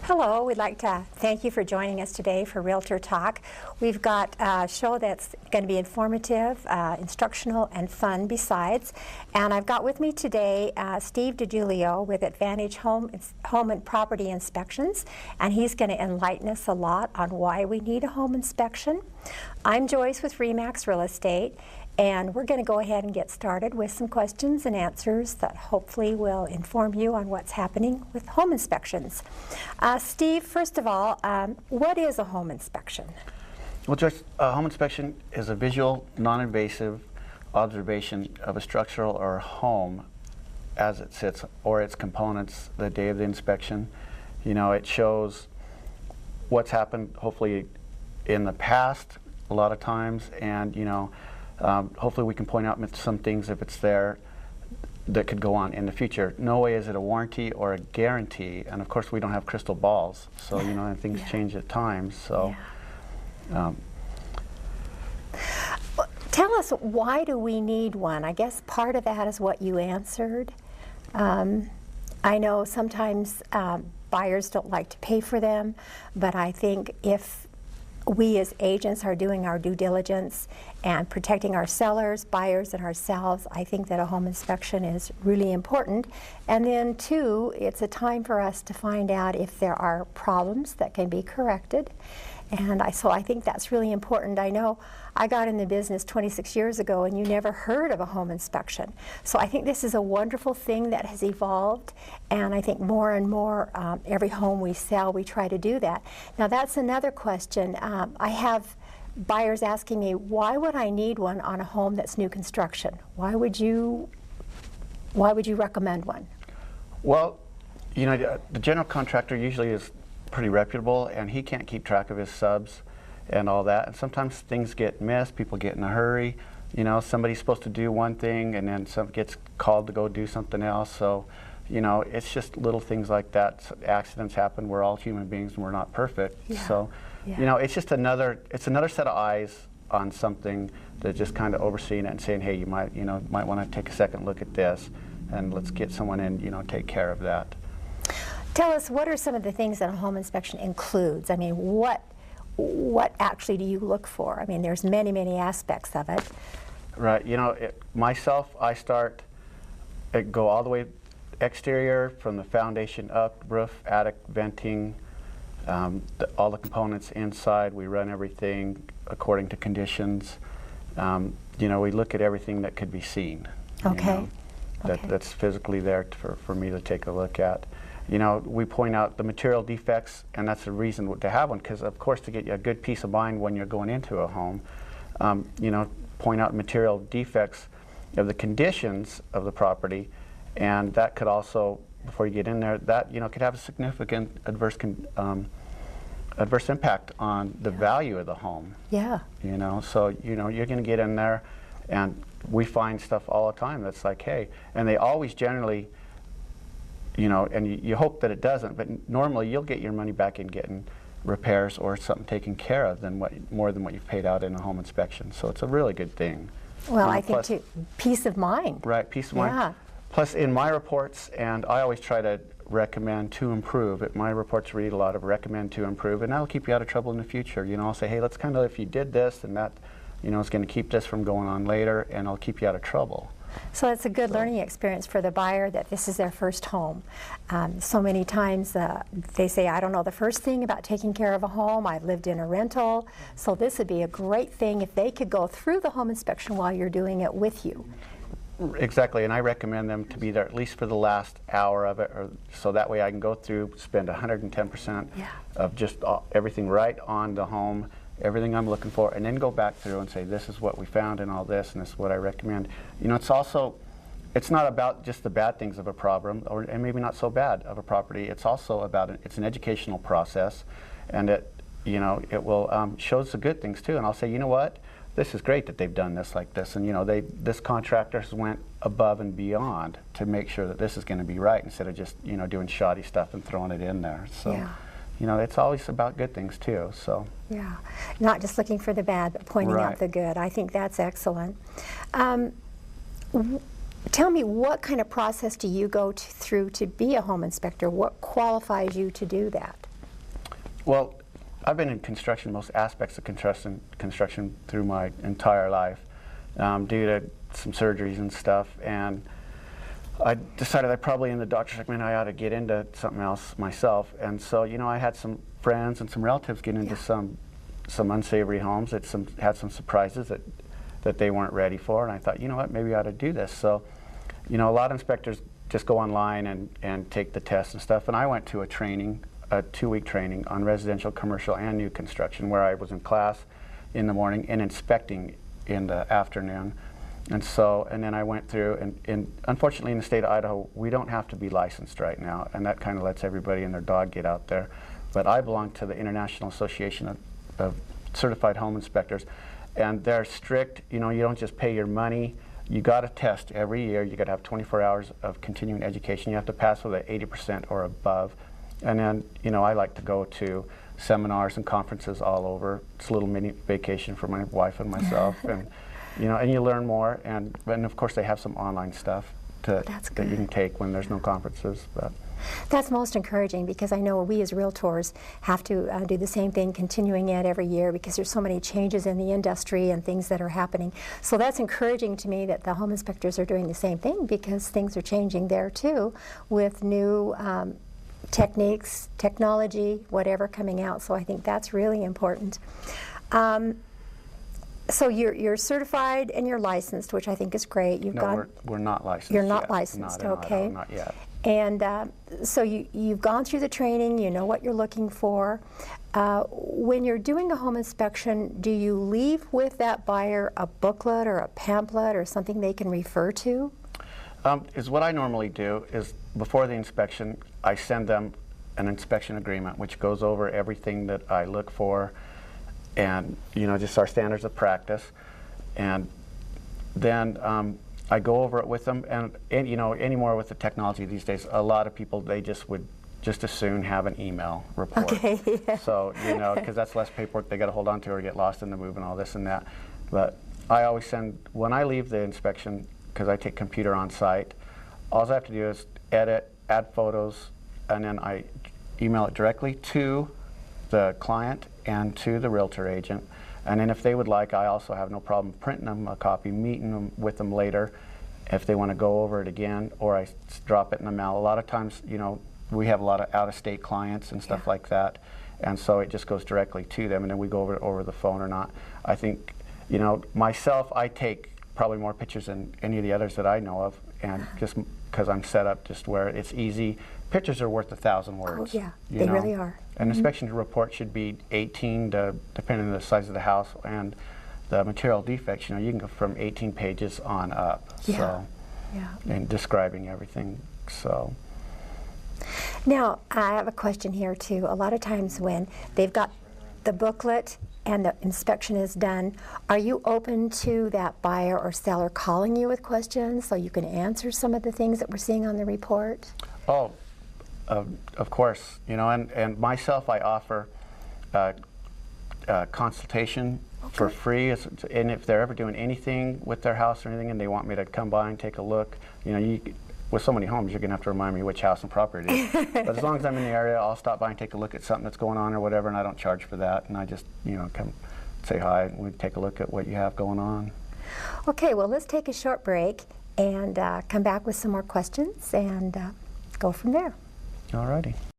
Hello, we'd like to thank you for joining us today for Realtor Talk. We've got a show that's going to be informative, instructional, and fun besides. And I've got with me today Steve DeGiulio with Advantage Home and Property Inspections, and he's going to enlighten us a lot on why we need a home inspection. I'm Joyce with RE/MAX Real Estate, and we're going to go ahead and get started with some questions and answers that hopefully will inform you on what's happening with home inspections. Steve, first of all, what is a home inspection? Well, Joyce, a home inspection is a visual, non-invasive observation of a structural or home as it sits or its components the day of the inspection. You know, it shows what's happened, hopefully, in the past a lot of times, and, you know, hopefully we can point out some things if it's there that could go on in the future. No way is it a warranty or a guarantee, and of course we don't have crystal balls, so you know, and things change at times. So, tell us, why do we need one? I guess part of that is what you answered. I know sometimes buyers don't like to pay for them, but I think if we as agents are doing our due diligence and protecting our sellers, buyers, and ourselves, I think that a home inspection is really important. And then two, it's a time for us to find out if there are problems that can be corrected. And so I think that's really important. I know I got in the business 26 years ago and you never heard of a home inspection. So I think this is a wonderful thing that has evolved, and I think more and more every home we sell, we try to do that. Now that's another question. I have buyers asking me, why would I need one on a home that's new construction? Why would you recommend one? Well, you know, the general contractor usually is pretty reputable, and he can't keep track of his subs and all that, and sometimes things get missed, people get in a hurry, you know, somebody's supposed to do one thing and then some gets called to go do something else. So, you know, it's just little things like that. Accidents happen, we're all human beings and we're not perfect. So you know, it's just another set of eyes on something, that just kind of overseeing it and saying, hey, you might want to take a second look at this, and let's get someone in, you know, take care of that. Tell us, what are some of the things that a home inspection includes? I mean, what actually do you look for? I mean, there's many, many aspects of it. Right. You know, myself, I go all the way exterior, from the foundation up, roof, attic, venting, all the components inside. We run everything according to conditions. You know, we look at everything that could be seen. Okay. You know, that's physically there for me to take a look at. You know, we point out the material defects, and that's the reason to have one, because of course to get you a good peace of mind when you're going into a home, you know, point out material defects of the conditions of the property, and that could also, before you get in there, that, you know, could have a significant adverse impact on the value of the home. Yeah. You know, so, you know, you're going to get in there, and we find stuff all the time that's like, hey, and they always generally, you know, and you hope that it doesn't, but normally you'll get your money back in getting repairs or something taken care of more than what you've paid out in a home inspection. So it's a really good thing. Well, I think too, peace of mind. Right, peace of mind. Plus, in my reports, and I always try to recommend to improve. My reports read a lot of recommend to improve, and that'll keep you out of trouble in the future. You know, I'll say, hey, let's kind of, if you did this, and that, you know, it's going to keep this from going on later, and I'll keep you out of trouble. So it's a good learning experience for the buyer that this is their first home. So many times they say, I don't know the first thing about taking care of a home. I've lived in a rental. So this would be a great thing if they could go through the home inspection while you're doing it with you. Exactly, and I recommend them to be there at least for the last hour of it, so that way I can go through, spend 110% of just everything right on the home, everything I'm looking for, and then go back through and say, this is what we found and all this, and this is what I recommend. You know, it's not about just the bad things of a problem, and maybe not so bad of a property. It's also about, it's an educational process, and it, you know, it will shows the good things too. And I'll say, you know what, this is great that they've done this like this, and you know, this contractor has went above and beyond to make sure that this is going to be right, instead of just, you know, doing shoddy stuff and throwing it in there. So. You know, it's always about good things too. So yeah, not just looking for the bad, but pointing out the good. I think that's excellent. Tell me, what kind of process do you go through to be a home inspector? What qualifies you to do that? Well, I've been in construction, most aspects of construction through my entire life, due to some surgeries and stuff. And I decided I probably in the doctor's like, man, I ought to get into something else myself. And so, you know, I had some friends and some relatives get into some unsavory homes that had some surprises that they weren't ready for. And I thought, you know what, maybe I ought to do this. So, you know, a lot of inspectors just go online and take the tests and stuff. And I went to a 2-week training on residential, commercial, and new construction, where I was in class in the morning and inspecting in the afternoon. And then I went through, and unfortunately in the state of Idaho, we don't have to be licensed right now, and that kind of lets everybody and their dog get out there. But I belong to the International Association of Certified Home Inspectors, and they're strict. You know, you don't just pay your money. You got to test every year. You got to have 24 hours of continuing education. You have to pass with an 80% or above. And then, you know, I like to go to seminars and conferences all over. It's a little mini vacation for my wife and myself. And you know, and you learn more, and of course they have some online stuff that you can take when there's no conferences. But that's most encouraging, because I know we as realtors have to do the same thing, continuing ed every year, because there's so many changes in the industry and things that are happening. So that's encouraging to me that the home inspectors are doing the same thing, because things are changing there too with new techniques, technology, whatever coming out. So I think that's really important. So you're certified and you're licensed, which I think is great. We're not licensed. You're not yet. licensed, not okay. Idaho, not yet. And so you've gone through the training, you know what you're looking for. When you're doing a home inspection, do you leave with that buyer a booklet or a pamphlet or something they can refer to? Is what I normally do is before the inspection, I send them an inspection agreement, which goes over everything that I look for, and you know, just our standards of practice. And then I go over it with them, and you know, anymore with the technology these days, a lot of people, they would just as soon have an email report. Okay, yeah. So, you know, because that's less paperwork they got to hold on to or get lost in the move and all this and that. But I always send, when I leave the inspection, because I take computer on site, all I have to do is edit, add photos, and then I email it directly to the client and to the realtor agent. And then if they would like, I also have no problem printing them a copy, meeting them with them later if they want to go over it again, or I drop it in the mail. A lot of times, you know, we have a lot of out-of-state clients and stuff like that, and so it just goes directly to them, and then we go over the phone or not. I think, you know, myself, I take probably more pictures than any of the others that I know of, and just because I'm set up just where it's easy. Pictures are worth 1,000 words. Oh yeah, they really are. An inspection report should be 18 to, depending on the size of the house and the material defects, you know, you can go from 18 pages on up. Yeah. So, yeah. And describing everything. So. Now, I have a question here too. A lot of times when they've got the booklet and the inspection is done, are you open to that buyer or seller calling you with questions so you can answer some of the things that we're seeing on the report? Oh, of course. You know, and myself, I offer consultation for free, and if they're ever doing anything with their house or anything and they want me to come by and take a look, you know, with so many homes, you're going to have to remind me which house and property it is. But as long as I'm in the area, I'll stop by and take a look at something that's going on or whatever, and I don't charge for that. And I just, you know, come say hi and we take a look at what you have going on. Okay, well, let's take a short break and come back with some more questions and go from there. All righty.